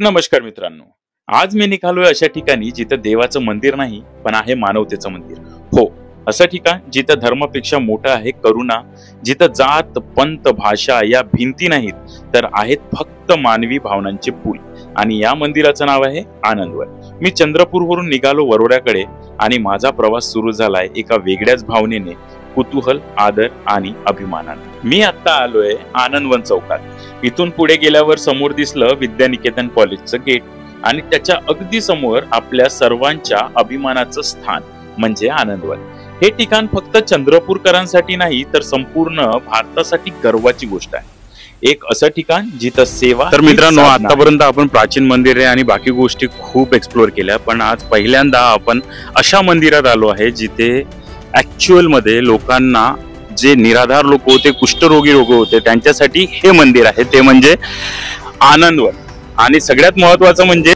नमस्कार मित्रांनो, आज मी निघालोय अशा ठिकाणी जिथं देवाचं मंदिर नाही पण आहे मानवतेचं मंदिर. हो, असं ठिकाण जिथं धर्मापेक्षा मोठं आहे करुणा, जिथं जात पंत भाषा या भिंती नाहीत तर आहेत फक्त मानवी भावनांचे पूल. आणि या मंदिराचं नाव आहे आनंदवन. मी चंद्रपूरवरून निघालो वरोड्याकडे आणि माझा प्रवास सुरू झालाय एका वेगळ्याच भावनेने, कुतूहल, आदर आणि अभिमानाने. मी आता आलोय आनंदवन चौकात. इथून पुढे गेल्यावर समोर दिसलं विद्यानिकेतन कॉलेजचं गेट आणि त्याच्या अगदी समोर आपल्या सर्वांच्या अभिमानाचं स्थान म्हणजे आनंदवन. हे ठिकाण फक्त चंद्रपूरकरांसाठी नाही तर संपूर्ण भारतासाठी गर्वाची गोष्ट आहे. एक असं ठिकाण जिथं सेवा. तर मित्रांनो, आतापर्यंत आपण प्राचीन मंदिरे आणि बाकी गोष्टी खूप एक्सप्लोर केल्या, पण आज पहिल्यांदा आपण अशा मंदिरात आलो आहे जिथे ऍक्च्युअल मध्ये लोकांना, जे निराधार लोक होते, कुष्ठरोगी लोक होते, त्यांच्यासाठी हे मंदिर आहे, ते म्हणजे आनंदवन. आणि सगळ्यात महत्वाचं म्हणजे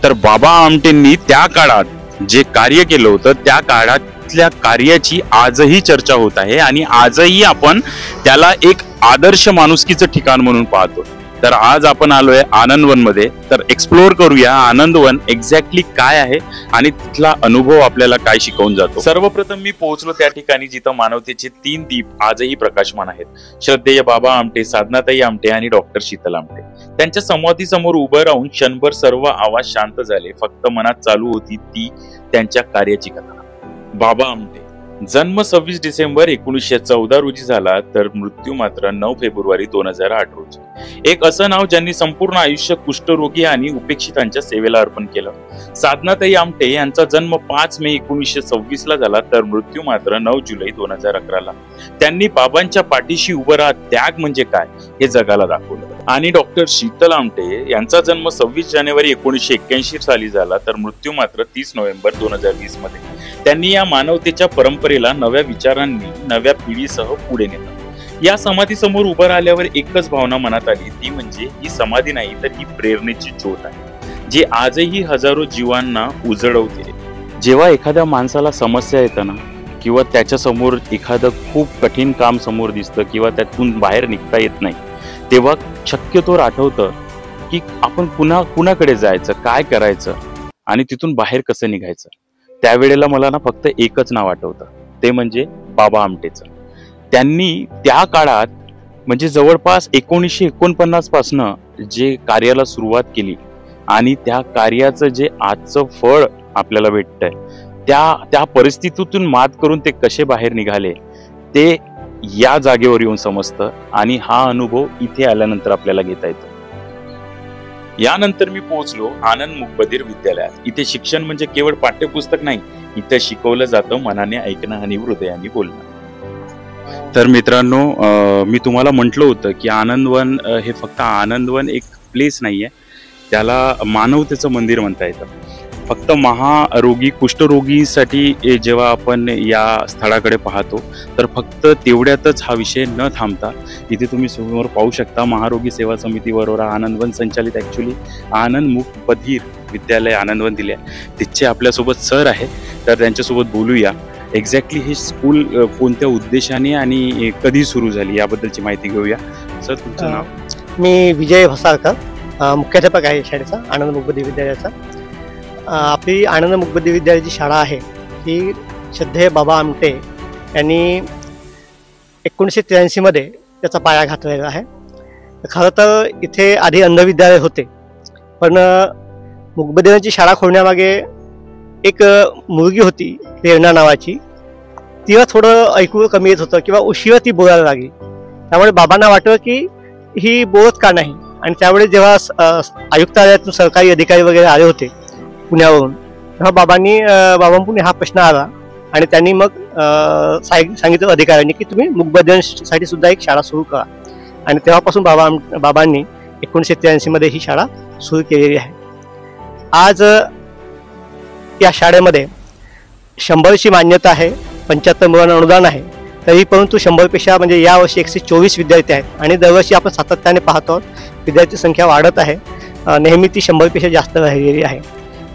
तर बाबा आमटेंनी त्या काळात जे कार्य केलं होतं त्या काळातल्या कार्याची आजही चर्चा होत आहे आणि आजही आपण त्याला एक आदर्श माणुसकीचं ठिकाण म्हणून पाहतो. तर आज आपण आलोय आनंदवन मध्ये. तर एक्सप्लोर करूया आनंदवन एक्झॅक्टली काय आहे आणि तिथला अनुभव आपल्याला काय शिकवून जातो. सर्वप्रथम मी पोहोचलो त्या ठिकाणी जिथं मानवतेचे 3 दीप आजही प्रकाशमान आहेत. श्रद्धेय बाबा आमटे, साधनाताई आमटे आणि डॉक्टर शीतल आमटे. त्यांच्या समाधी समोर उभं राहून क्षणभर सर्व आवाज शांत झाले. फक्त मनात चालू होती ती त्यांच्या कार्याची कथा. बाबा आमटे जन्म 26 डिसेंबर 1914 रोजी झाला तर मृत्यू मात्र 9 फेब्रुवारी 2008 रोजी. एक असं नाव ज्यांनी संपूर्ण आयुष्य कुष्ठरोगी आणि उपेक्षितांच्या सेवेला अर्पण केलं. साधनाताई आमटे यांचा जन्म 5 मे 1926 ला झाला तर मृत्यू मात्र 9 जुलै 2011 ला. त्यांनी बाबांच्या पाठीशी उभं राहत त्याग म्हणजे काय हे जगाला दाखवलं. आणि डॉक्टर शीतल आमटे यांचा जन्म 26 जानेवारी 1981 साली झाला तर मृत्यू मात्र 30 नोव्हेंबर 2020 मध्ये. त्यांनी या मानवतेच्या परंपरेला नव्या विचारांनी, नव्या पिढीसह पुढे नेलं. या समाधी समोर उभं राहिल्यावर एकच भावना मनात आली, ती म्हणजे ही समाधी नाही तर ही प्रेरणेची ज्योत आहे जी आजही हजारो जीवांना उजळवते. जेव्हा एखाद्या माणसाला समस्या येतं ना, किंवा त्याच्या समोर एखादं खूप कठीण काम समोर दिसतं किंवा त्यातून बाहेर निघता येत नाही, तेव्हा शक्यतोवर आठवतं की आपण कुणाकडे जायचं, काय करायचं आणि तिथून बाहेर कसं निघायचं. त्यावेळेला मला ना फक्त एकच नाव आठवतं, ते म्हणजे बाबा आमटेचं. त्यांनी त्या काळात म्हणजे जवळपास 1949 पासनं जे कार्याला सुरुवात केली आणि त्या कार्याचं जे आजचं फळ आपल्याला भेटतंय, त्या परिस्थितीतून मात करून ते कसे बाहेर निघाले ते या जागेवर येऊन समजतं आणि हा अनुभव इथे आल्यानंतर आपल्याला घेता येतो. यानंतर मी पोहोचलो आनंद मुकबधीर विद्यालयात. इथे शिक्षण म्हणजे केवळ पाठ्यपुस्तक नाही, इथे शिकवलं जातं मनाने ऐकणं आणि हृदयाने बोलणं. तर मित्रांनो, मी तुम्हाला म्हटलं होतं की आनंदवन हे फक्त आनंदवन एक प्लेस नाहीये, त्याला मानवतेचं मंदिर म्हणता येतं. फक्त महारोगी, कुष्ठरोगीसाठी जेव्हा आपण या स्थळाकडे पाहतो तर फक्त तेवढ्यातच हा विषय न थांबता इथे तुम्ही समोर पाहू शकता महारोगी सेवा समिती बरोबर आनंदवन संचालित ॲक्च्युली आनंद मुकबधीर विद्यालय आनंदवन दिले आहे. तिथचे आपल्यासोबत सर आहेत, तर त्यांच्यासोबत बोलूया. एक्झॅक्टली हे स्कूल कोणत्या उद्देशाने आणि कधी सुरू झाली याबद्दलची माहिती घेऊया. सर, तुमचं नाव? मी विजय भसाळकर, मुख्याध्यापक आहे शाळेचा, आनंद मुकबधीर विद्यालयाचा. आपली आनंद मुकबधीर विद्यालयाची शाळा आहे ही श्रद्धेय बाबा आमटे यांनी 1983 मध्ये त्याचा पाया घातलेला आहे. खरं तर इथे आधी अंध विद्यालय होते, पण मुकबधीरांची शाळा खोलण्यामागे एक मुलगी होती प्रेरणा नावाची. तिला थोडं ऐकू कमी येत होतं किंवा उशिरा ती बोलायला लागली. त्यामुळे बाबांना वाटलं की ही बोलत का नाही. आणि त्यावेळेस जेव्हा आयुक्तालयातून सरकारी अधिकारी वगैरे आले होते पुण्यावरून, तेव्हा बाबांपुढे हा प्रश्न आला आणि त्यांनी मग सांगितलं अधिकाऱ्यांनी की तुम्ही मुकबधिरांसाठी सुद्धा एक शाळा सुरू करा. आणि तेव्हापासून बाबांनी 1983 मध्ये ही शाळा सुरू केलेली आहे. आज या शाळेमध्ये 100ची मान्यता आहे, 75 मुलांना अनुदान आहे. तरी परंतु 100पेक्षा म्हणजे यावर्षी 124 विद्यार्थी आहेत आणि दरवर्षी आपण सातत्याने पाहतो विद्यार्थी संख्या वाढत आहे. नेहमी ती 100पेक्षा जास्त राहिलेली आहे.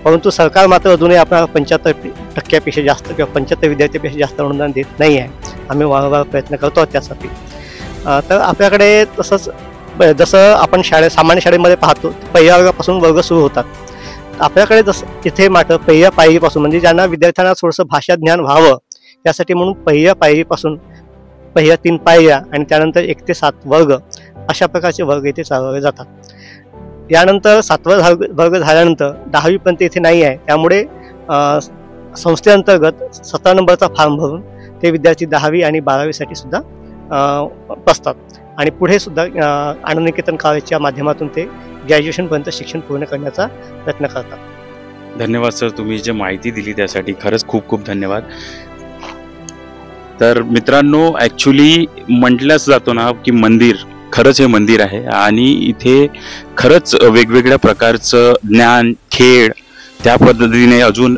परंतु सरकार मात्र अजूनही आपल्याला 75% जास्त किंवा 75 विद्यार्थ्यांपेक्षा जास्त अनुदान देत नाही आहे. आम्ही वारंवार प्रयत्न करतो त्यासाठी. तर आपल्याकडे तसंच जसं आपण सामान्य शाळेमध्ये पाहतो पहिल्या वर्गापासून वर्ग सुरू होतात. आपल्याकडे जसं इथे मात्र पहिल्या पायरीपासून म्हणजे ज्यांना विद्यार्थ्यांना थोडंसं भाषा ज्ञान व्हावं त्यासाठी म्हणून पहिल्या पायरीपासून पहिल्या 3 पायऱ्या आणि त्यानंतर 1 ते 7 वर्ग अशा प्रकारचे वर्ग इथे चालवले जातात. यानंतर 7वा वर्ग झाल्यानंतर 10वी पर्यंत इथे नाही आहे. त्यामुळे संस्थेअंतर्गत 17 नंबरचा फॉर्म भरून ते विद्यार्थी 10वी आणि 12वीसाठी सुद्धा बसतात आणि पुढे सुद्धा आनंद निकेतन कॉलेजच्या माध्यमातून ते ग्रॅज्युएशनपर्यंत शिक्षण पूर्ण करण्याचा प्रयत्न करतात. धन्यवाद सर, तुम्ही जे माहिती दिली त्यासाठी खरंच खूप खूप धन्यवाद. तर मित्रांनो, ॲक्च्युली म्हटलंच जातो ना की मंदिर खरंच हे मंदिर आहे आणि इथे खरंच वेगवेगळ्या प्रकारचं ज्ञान, खेळ, त्या पद्धतीने अजून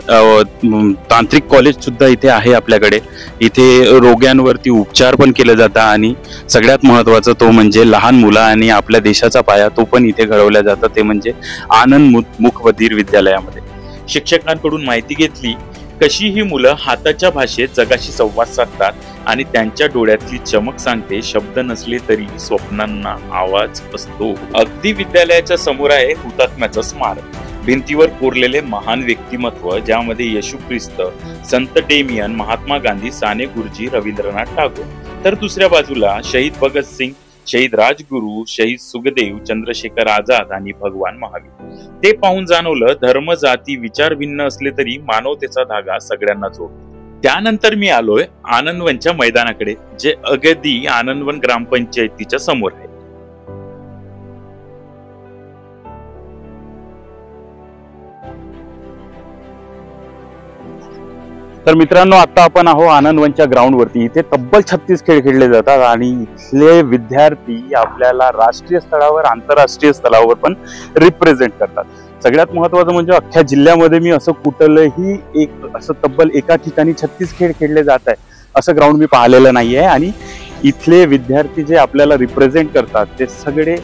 तांत्रिक कॉलेज सुद्धा इथे आहे आपल्याकडे. इथे रोग्यांवरती उपचार पण केले जातात आणि सगळ्यात महत्त्वाचं तो म्हणजे लहान मुलं आणि आपल्या देशाचा पाया तो पण इथे घडवला जातं, ते म्हणजे आनंद मुख बधीर विद्यालयामध्ये. शिक्षकांकडून माहिती घेतली कशी ही मुलं हाताच्या भाषेत जगाशी संवाद साधतात आणि त्यांच्या डोळ्यातली चमक सांगते शब्द नसले तरी स्वप्नांना आवाज असतो. अगदी विद्यालयाच्या समोर आहे हुतात्म्याचं स्मारक. भिंतीवर कोरलेले महान व्यक्तिमत्व ज्यामध्ये येशू ख्रिस्त, संत डेमियन, महात्मा गांधी, साने गुरुजी, रवींद्रनाथ टागोर. तर दुसऱ्या बाजूला शहीद भगतसिंग, शहीद राजगुरू, शहीद सुखदेव, चंद्रशेखर आझाद आणि भगवान महावीर. ते पाहून जाणवलं धर्म, जाती, विचार भिन्न असले तरी मानवतेचा धागा सगळ्यांना जोडतो. त्यानंतर मी आलोय आनंदवनच्या मैदानाकडे, जे अगदी आनंदवन ग्रामपंचायतीच्या समोर आहे. तर मित्रांनो, आता आपण आहो आनंदवनच्या ग्राउंडवरती. इथे तब्बल 36 खेळ खेळले जातात आणि इथले विद्यार्थी आपल्याला राष्ट्रीय स्तरावर, आंतरराष्ट्रीय स्तरावर पण रिप्रेझेंट करतात. सगळ्यात महत्वाचं म्हणजे अख्ख्या जिल्ह्यामध्ये मी असं कुठलंही असं तब्बल एका ठिकाणी 36 खेळ खेळले जात आहे असं ग्राउंड मी पाहिलेलं नाहीये. आणि इथले विद्यार्थी जे आपल्याला रिप्रेझेंट करतात ते सगळे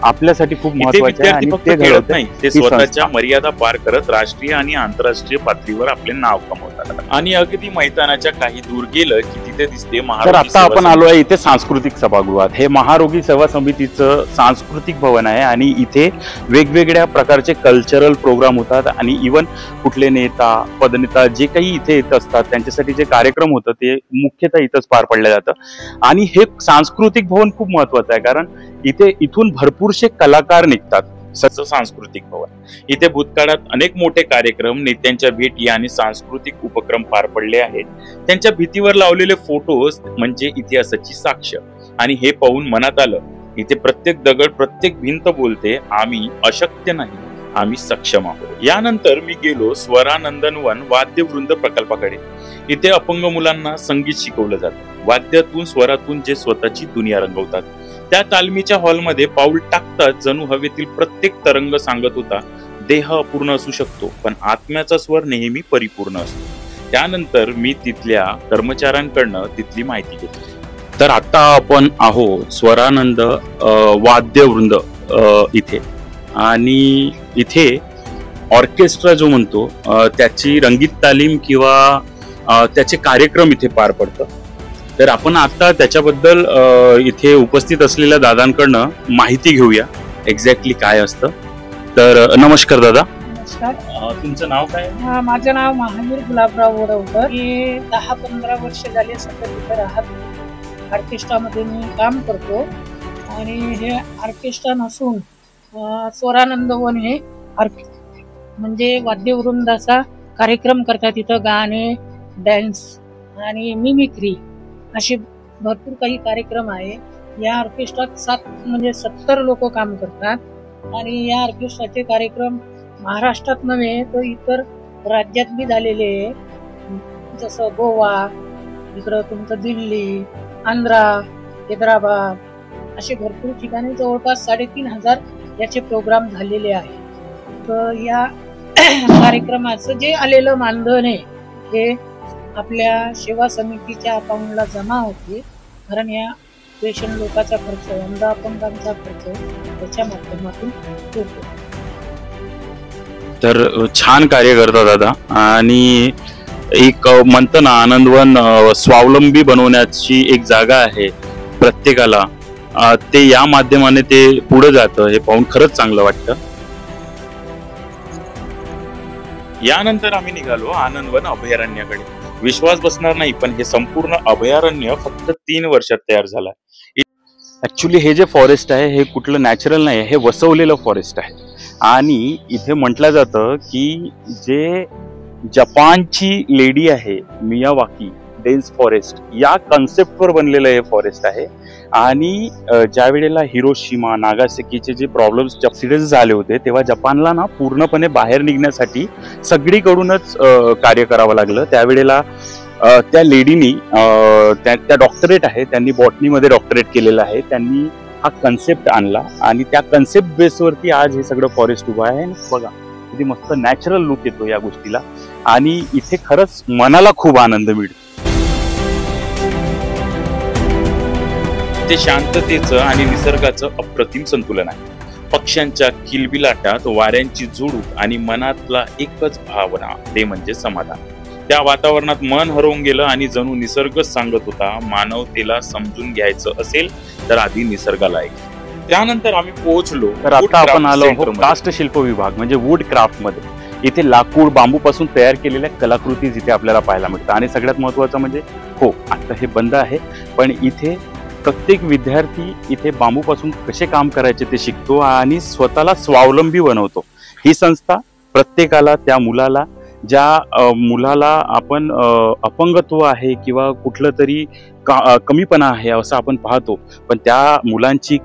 आपल्यासाठी खूप महत्त्वाचे आहे आणि ते घडवत नाही, ते स्वतःच्या मर्यादा पार करत राष्ट्रीय आणि आंतरराष्ट्रीय पातळीवर आपले नाव कमवतात. आणि अगदी मैदानाच्या काही दूर गेलं की तिथे दिसते महारोगी. आता आपण आलो आहे इथे सांस्कृतिक सभागृहात. हे महारोगी सेवा समितीचं सांस्कृतिक भवन आहे आणि इथे वेगवेगळ्या प्रकारचे कल्चरल प्रोग्राम होतात आणि इवन कुठले नेता, पदनेता जे काही इथे येत असतात त्यांच्यासाठी जे कार्यक्रम होतं ते मुख्यतः इथंच पार पडलं जातं. आणि हे सांस्कृतिक भवन खूप महत्वाचं आहे कारण इथून भरपूरशे कलाकार निघतात. सांस्कृतिक भवन इथे भूतकाळात अनेक मोठे कार्यक्रम, नेत्यांच्या भेटी आणि सांस्कृतिक उपक्रम पार पडले आहेत. त्यांच्या भिंतीवर लावलेले फोटोज म्हणजे इतिहासाची साक्ष. आणि हे पाहून मनात आलं, इथे प्रत्येक दगड, प्रत्येक भिंत बोलते आम्ही अशक्य नाही, आम्ही सक्षम आहोत. यानंतर मी गेलो स्वरानंदनवन वाद्यवृंद प्रकल्पाकडे. इथे अपंग मुलांना संगीत शिकवलं जातं. वाद्यातून, स्वरातून जे स्वतःची दुनिया रंगवतात. त्या तालमीच्या हॉलमध्ये पाऊल टाकतात जणू हवेतील प्रत्येक तरंग सांगत होता, देह अपूर्ण असू शकतो पण आत्म्याचा स्वर नेहमी परिपूर्ण असतो. त्यानंतर मी तिथल्या कर्मचाऱ्यांकडनं तिथली माहिती घेतली. तर आता आपण आहोत स्वरानंद वाद्यवृंद इथे. आणि इथे ऑर्केस्ट्रा जो म्हणतो त्याची रंगीत तालीम किंवा त्याचे कार्यक्रम इथे पार पडतात. तर आपण आता त्याच्याबद्दल इथे उपस्थित असलेल्या दादांकडनं माहिती घेऊया एक्झॅक्टली काय असतं. तर नमस्कार दादा. नमस्कार. तुमचं नाव काय? माझं नाव महावीर गुलाबराव वडवकर. मी 10-15 वर्ष झाले सतत इथे राहतो. ऑर्केस्ट्रामध्ये मी काम करतो आणि हे ऑर्केस्ट्रा नसून स्वरानंदवन हे म्हणजे वाद्यवृंदाचा कार्यक्रम करतात. इथं गाणे, डॅन्स आणि मिमिक्री असे भरपूर काही कार्यक्रम आहे. या ऑर्केस्ट्रात 70 लोक काम करतात आणि या ऑर्केस्ट्राचे कार्यक्रम महाराष्ट्रात नव्हे तर इतर राज्यात बी झालेले आहे. जसं गोवा, इकडं तुमचं दिल्ली, आंध्रा, हैदराबाद असे भरपूर ठिकाणी जवळपास 3500 याचे प्रोग्राम झालेले आहेत. तर या कार्यक्रमाचं जे आलेलं मानधन आहे हे आपल्या सेवा समितीच्या अकाउंटला जमा होते. कारण या पेशंट लोकांचा खर्च, अंध अपंगांचा खर्च त्याच्या माध्यमातून होतो. तर छान कार्य करता दादा. आणि एक म्हणतं ना आनंदवन स्वावलंबी बनवण्याची एक जागा आहे प्रत्येकाला. ते या माध्यमाने ते पुढे जातं हे पाहून खरंच चांगलं वाटतं. यानंतर आम्ही निघालो आनंदवन अभयारण्याकडे. विश्वास बसणार नाही, पण हे संपूर्ण अभयारण्य फक्त 3 वर्षात तयार झालं. ऍक्च्युली हे जे फॉरेस्ट आहे हे कुठलं नॅचरल नाही, हे वसवलेलं फॉरेस्ट आहे. आणि इथे म्हटलं जातं की जे जपानची लेडी आहे मियावाकी डेन्स फॉरेस्ट या कन्सेप्टवर बनलेलं हे फॉरेस्ट आहे. आणि ज्या वेळेला हिरोशिमा नागासाकीचे जे प्रॉब्लेम्स सिरियस झाले होते तेव्हा जपानला ना पूर्णपणे बाहेर निघण्यासाठी सगळीकडूनच कार्य करावं लागलं. त्यावेळेला त्या लेडीनी त्या डॉक्टरेट आहे, त्यांनी बॉटनीमध्ये डॉक्टरेट केलेलं आहे. त्यांनी हा कन्सेप्ट आणला आणि त्या कन्सेप्ट बेसवरती आज हे सगळं फॉरेस्ट उभं आहे. बघा किती मस्त नॅचरल लुक येतो या गोष्टीला आणि इथे खरंच मनाला खूप आनंद मिळतो. ते शांततेचं आणि निसर्गाचं अप्रतिम संतुलन आहे. पक्ष्यांच्या किलबिलाटात वाऱ्यांची झुळूक आणि मनातला एकच भावना ते म्हणजे समाधान. त्या वातावरणात मन हरवून गेलं आणि जणू निसर्गच सांगत होता मानवतेला समजून घ्यायचं असेल तर आधी निसर्गाला ऐक. त्यानंतर आम्ही पोहोचलो. तर आता आपण आलो काष्टशिल्प विभाग म्हणजे वूड क्राफ्ट मध्ये. इथे लाकूड बांबूपासून तयार केलेल्या कलाकृती इथे आपल्याला पाहायला मिळतात. आणि सगळ्यात महत्वाचं म्हणजे आता हे बंद आहे, पण इथे प्रत्येक विद्यार्थी इथे बांबूपासून कसे काम करायचे ते शिकतो आणि स्वतःला स्वावलंबी बनवतो. ही संस्था प्रत्येकाला त्या मुलाला ज्या मुलाला आपण अपंगत्व आहे किंवा कुठलं तरी कमीपणा आहे असं आपण पाहतो, पण त्या मुलांची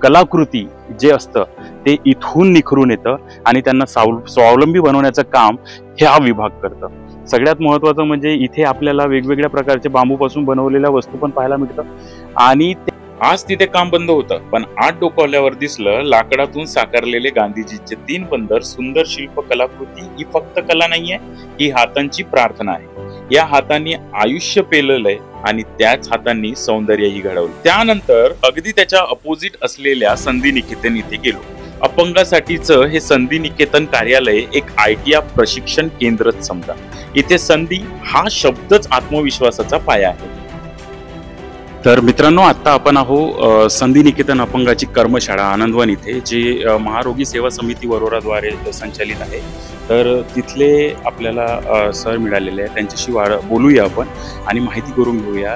कलाकृती जे असतं ते इथून निखरून येतं आणि त्यांना स्वावलंबी बनवण्याचं काम हा विभाग करतं. सगळ्यात महत्वाचं म्हणजे इथे आपल्याला वेगवेगळ्या प्रकारचे बांबूपासून बनवलेल्या वस्तू पण पाहायला मिळतात. आणि आज तिथे काम बंद होतं, पण आत डोकावल्यावर दिसलं लाकडातून साकारलेले गांधीजीचे 3 बंदर. सुंदर शिल्प कलाकृती ही फक्त कला नाहीये, ही हातांची प्रार्थना आहे. या हातांनी आयुष्य पेललंय आणि त्याच हातांनी सौंदर्यही घडवलं. त्यानंतर अगदी त्याच्या अपोजिट असलेल्या संधी निकेतन इथे गेलो. अपंगासाठीचं हे संधी निकेतन कार्यालय एक ITI प्रशिक्षण केंद्रच समजा. इथे संधी हा शब्दच आत्मविश्वासाचा पाया आहे. तर मित्रांनो, आता आपण संधी निकेतन अपंगाची कर्मशाळा आनंदवन इथे, जे महारोगी सेवा समिती वरोराद्वारे संचालित आहे. तर तिथले आपल्याला सर मिळालेले आहे, त्यांच्याशी बोलूया आपण आणि माहिती करून घेऊया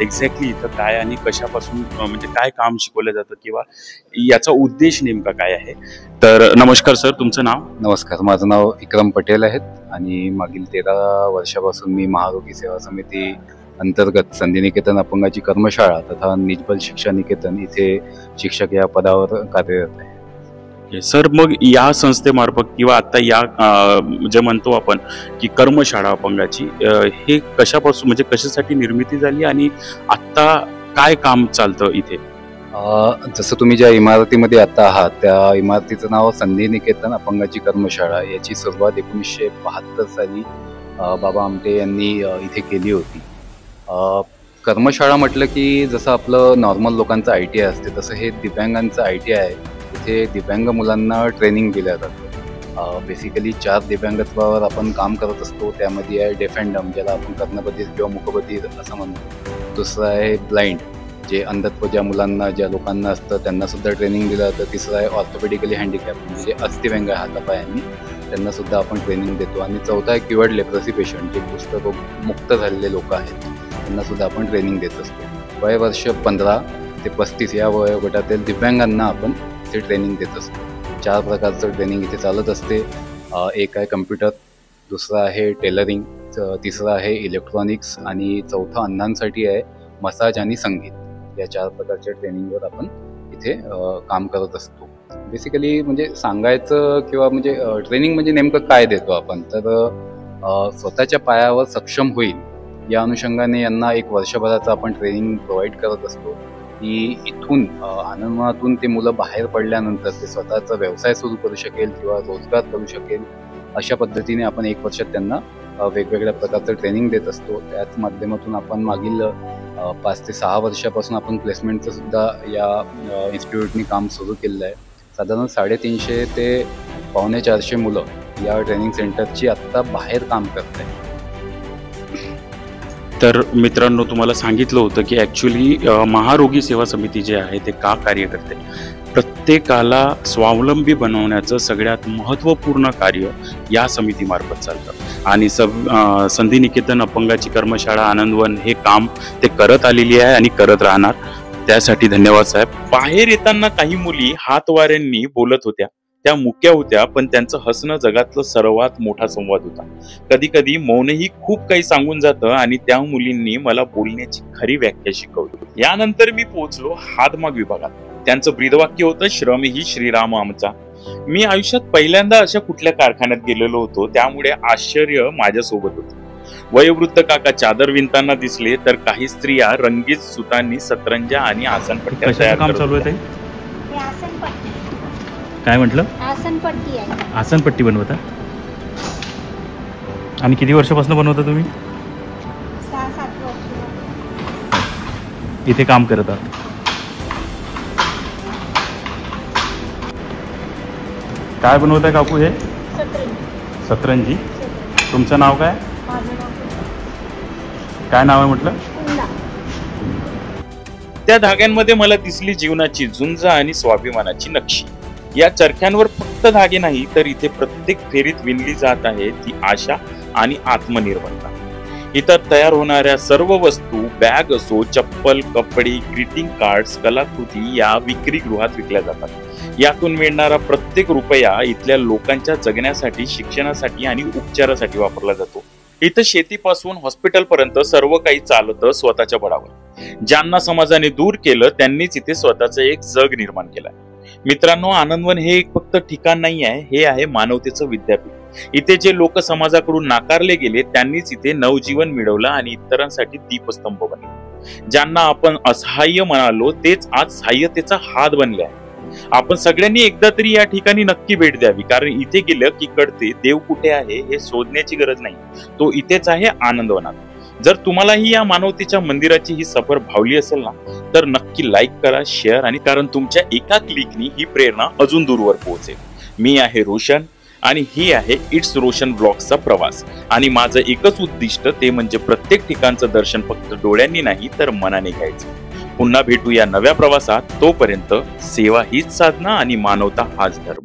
एक्झॅक्टली इथं काय आणि कशापासून म्हणजे काय काम शिकवलं जातं किंवा याचा उद्देश नेमका काय आहे. तर नमस्कार सर, तुमचं नाव? नमस्कार, माझं नाव विक्रम पटेल आहे आणि मागील 13 वर्षापासून मी महारोगी सेवा समिती अंतर्गत संधी निकेतन अपंगाची कर्मशाळा तथा निजबल शिक्षा निकेतन इथे शिक्षक या पदावर कार्यरत आहे. सर, मग या संस्थेमार्फत किंवा आता या जे म्हणतो आपण की कर्मशाळा अपंगाची, हे कशापासून म्हणजे कशासाठी निर्मिती झाली आणि आता काय काम चालतं इथे? जसं तुम्ही ज्या इमारतीमध्ये आता आहात त्या इमारतीचं नाव संधी निकेतन अपंगाची कर्मशाळा. याची सुरुवात 1972 साली बाबा आमटे यांनी इथे केली होती. कर्मशाळा म्हटलं की जसं आपलं नॉर्मल लोकांचं ITI असते तसं हे दिव्यांगांचं ITI आहे. इथे दिव्यांग मुलांना ट्रेनिंग दिलं जातं. बेसिकली 4 दिव्यांगत्वावर आपण काम करत असतो. त्यामध्ये आहे डेफ अँड डम, ज्याला आपण कर्णबधीर किंवा मुखबधीर असं म्हणतो. दुसरं आहे ब्लाइंड, जे अंधत्व ज्या मुलांना ज्या लोकांना असतं त्यांना सुद्धा ट्रेनिंग दिलं जातं. तिसरं आहे ऑर्थोपेडिकली हँडिकॅप, म्हणजे जे अस्थिव्यंग आहे हातापायांनी, त्यांना सुद्धा आपण ट्रेनिंग देतो. आणि चौथा आहे क्युअर्ड लेप्रोसी पेशंट, जे कुष्ठरोग मुक्त झालेले लोक आहेत त्यांना सुद्धा आपण ट्रेनिंग देत असतो. वयवर्ष 15 ते 35 या वयोगटातील दिव्यांगांना आपण इथे ट्रेनिंग देत असतो. 4 प्रकारचं ट्रेनिंग इथे चालत असते. एक आहे कम्प्युटर, दुसरं आहे टेलरिंग, तिसरं आहे इलेक्ट्रॉनिक्स आणि चौथा अंधांसाठी आहे मसाज आणि संगीत. या 4 प्रकारच्या ट्रेनिंगवर आपण इथे काम करत असतो. बेसिकली म्हणजे सांगायचं किंवा म्हणजे ट्रेनिंग म्हणजे नेमकं काय देतो आपण, तर स्वतःच्या पायावर सक्षम होईल या अनुषंगाने यांना 1 वर्षभराचं आपण ट्रेनिंग प्रोव्हाइड करत असतो. की इथून आनंदवनातून ते मुलं बाहेर पडल्यानंतर ते स्वतःचा व्यवसाय सुरू करू शकेल किंवा रोजगार करू शकेल, अशा पद्धतीने आपण 1 वर्षात त्यांना वेगवेगळ्या प्रकारचं ट्रेनिंग देत असतो. त्याच माध्यमातून आपण मागील 5 ते 6 वर्षापासून आपण प्लेसमेंटचं सुद्धा या इन्स्टिट्यूटनी काम सुरू केलेलं आहे. साधारण 350 ते 450 मुलं या ट्रेनिंग सेंटरची आत्ता बाहेर काम करत आहेत. तर मित्रांनो, तुम्हाला सांगितलं होतं की ॲक्च्युली महारोगी सेवा समिती जे आहे ते का कार्य करते. प्रत्येकाला स्वावलंबी बनवण्याचं सगळ्यात महत्त्वपूर्ण कार्य या समितीमार्फत चालतं आणि संधी निकेतन अपंगाची कर्मशाळा आनंदवन हे काम ते करत आलेली आहे आणि करत राहणार. त्यासाठी धन्यवाद साहेब. बाहेर येताना काही मुली हातवाऱ्यांनी बोलत होत्या. त्या मुक्या होत्या, पण त्यांचं हसणं जगातलं सर्वात मोठा संवाद होता. कधी कधी मौनही खूप काही सांगून जातं आणि त्या मुलींनी मला बोलण्याची खरी व्याख्या शिकवली. यानंतर मी पोहोचलो हातमाग विभागात. त्यांचं ब्रीदवाक्य होतं, श्रम ही श्रीराम आमचा. मी आयुष्यात पहिल्यांदा अशा कुठल्या कारखान्यात गेलेलो होतो, त्यामुळे आश्चर्य माझ्यासोबत होतं. वयोवृद्ध काका चादर विणताना दिसले, तर काही स्त्रिया रंगीत सुतांनी सतरंजा आणि आसनपट्ट्या तयार काम करत चालू आहे. हे आसनपट्टी काय म्हटलं? आसनपट्टी आहे. आसनपट्टी बनवता आणि किती वर्षापासून बनवता तुम्ही? 6-7 वर्ष इथे काम करत आहात. काय बनवताय काकू हे? सतरंजी. तुमचं नाव काय? काय नाव आहे म्हटलं? त्या धाग्यांमध्ये मला दिसली जीवनाची झुंज आणि स्वाभिमानाची नक्षी. या चरख्यांवर फक्त धागे नाही, तर इथे प्रत्येक फेरीत विणली जात आहे ती आशा आणि आत्मनिर्भरता. इथं तयार होणाऱ्या सर्व वस्तू, बॅग असो, चप्पल, कपडे, ग्रीटिंग कार्ड्स, कलाकृती या विक्री गृहात विकल्या जातात. यातून मिळणारा प्रत्येक रुपया इथल्या लोकांच्या जगण्यासाठी, शिक्षणासाठी आणि उपचारासाठी वापरला जातो. इथं शेतीपासून हॉस्पिटलपर्यंत सर्व काही चालतं स्वतःच्या बळावर. ज्यांना समाजाने दूर केलं त्यांनीच इथे स्वतःचं एक जग निर्माण केलंय. मित्रांनो, आनंदवन हे एक फक्त ठिकाण नाही आहे, हे आहे मानवतेचं विद्यापीठ. इथे जे लोक समाजाकडून नाकारले गेले त्यांनीच इथे नवजीवन मिळवलं आणि इतरांसाठी दीपस्तंभ बनले. ज्यांना आपण असहाय्य म्हणालो तेच आज सहाय्यतेचा हात बनले आहे. आपण सगळ्यांनी एकदा तरी या ठिकाणी नक्की भेट द्यावी, कारण इथे गेलं की कळते देव कुठे आहे हे शोधण्याची गरज नाही, तो इथेच आहे आनंदवनात. जर तुम्हालाही या मानवतेच्या मंदिराची ही सफर भावली असेल ना, तर नक्की लाईक करा, शेअर, आणि कारण तुमच्या एका क्लिकनी ही प्रेरणा अजून दूरवर पोहोचेल. मी आहे रोशन आणि ही आहे इट्स रोशन ब्लॉग्सचा प्रवास. आणि माझं एकच उद्दिष्ट, ते म्हणजे प्रत्येक ठिकाणचं दर्शन फक्त डोळ्यांनी नाही तर मनाने घ्यायचं. पुन्हा भेटू या नव्या प्रवासात. तोपर्यंत सेवा हीच साधना आणि मानवता हाच धर्म.